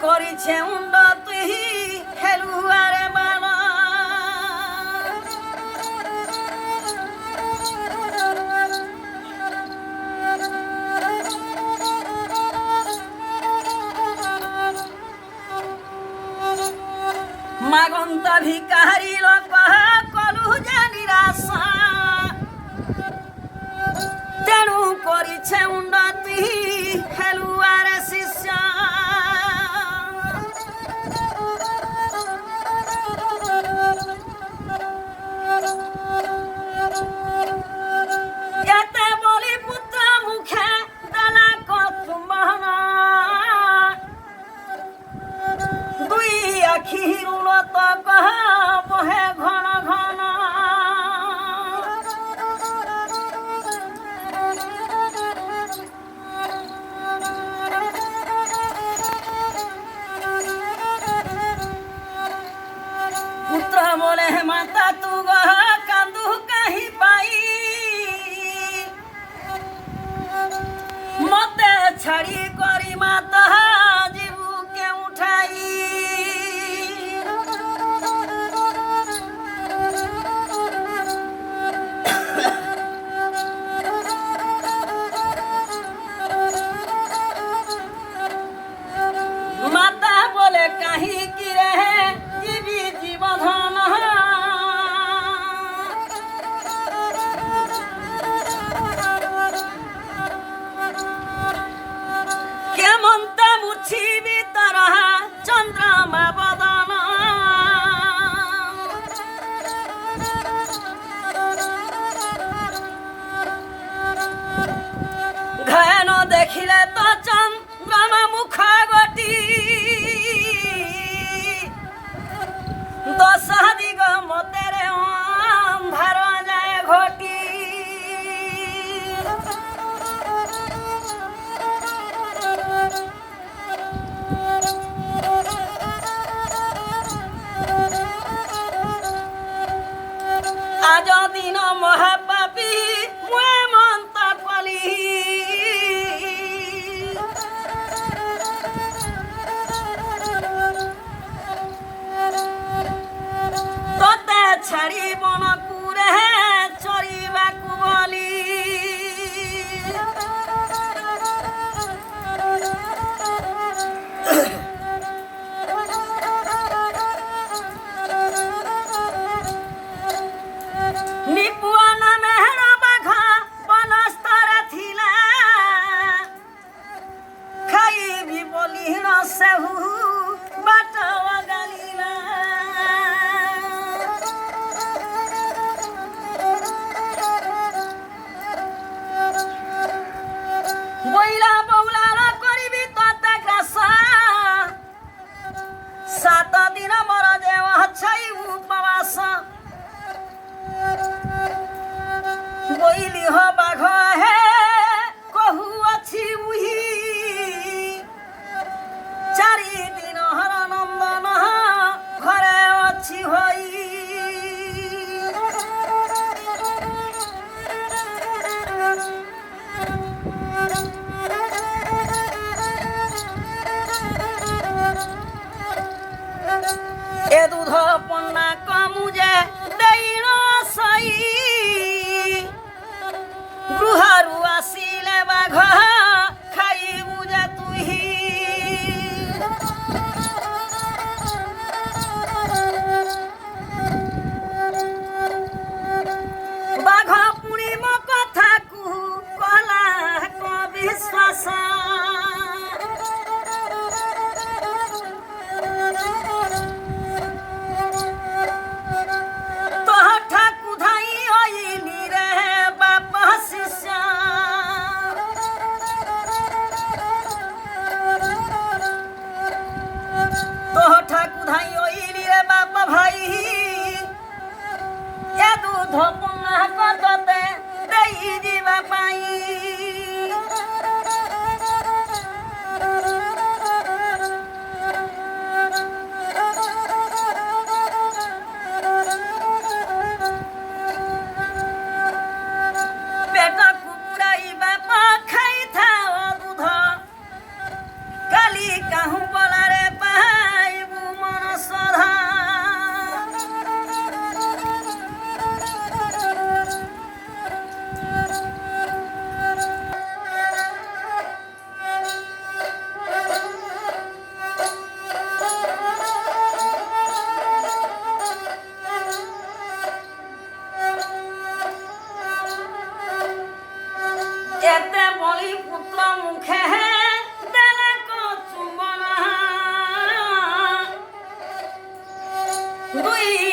করিছে উন্নতি খেলুয়ারে বাবা মাগন্তা ভিকারি লোক কলু যে নিরাশা তেণু করিছে উন্নতি খেলুয়ারে শিষ্য এতে বলি পুত্র মুখে দানা কতুম্বন দুই আখির উন্নত কহ বহে ঘন ঘন পুত্র বলে মাতা তু গহ কান্দু কাহি পাই মতে ছাড়ি করি মাতা জীবুকে উঠাই মাতা বলে কাহি কি রে জীবি জীবধন কেমন তা মুছিবি তারা চন্দ্রমা বদন ঘন দেখিলে তো চন্দ্রমা মুখ গটি দশ দিগ মতেরে অন্ধার যায় ঘটি আজ দিন মহাপাপী মুয়ে মন্ত কলি তোতে ছাড়ি বনপুরে চরিବାକୁ বলি নিপুয়া নামে বাঘ বনস্তরে ଥିଲା ଖାଇବି ବୋଲି ନ ସେହୁ ବାଟ ଗାଲିଲା বইলা বৌলার করিবি ততে গ্রাস 7 দিন মর দেহ ছাই উপবাস বইলি হ বাঘ হে কহু ଅଛି উহি 4 দিন হর নন্দন ঘরে ଅଛି হই এ দুধ পন্না কমুজে দেইন সই গৃহরু আসিলে বাঘ খাইবু যে তুহি বাঘ পুଣି ମୋ କଥାକୁ କଲା ବିଶ୍ୱାସ ତୋ ଠାକୁ ଧାଇଁ ଅଇଲି ରେ ବାପ ଶିଷ୍ୟ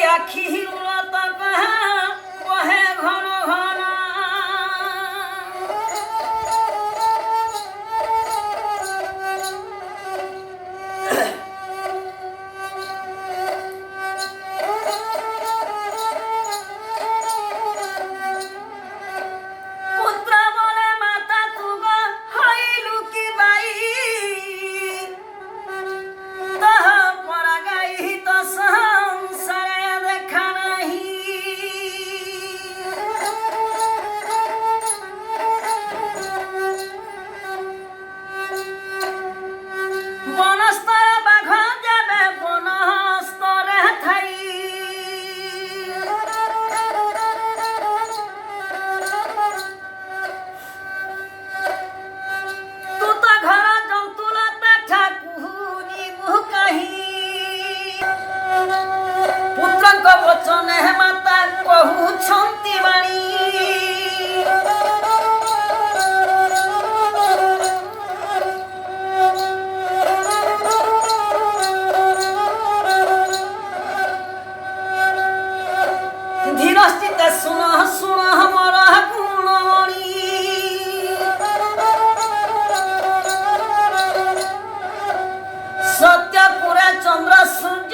আখি উড়ত বহে ঘন ঘন सुन सुन हमारा गुणमणि सत्यपुरा चंद्र सूर्य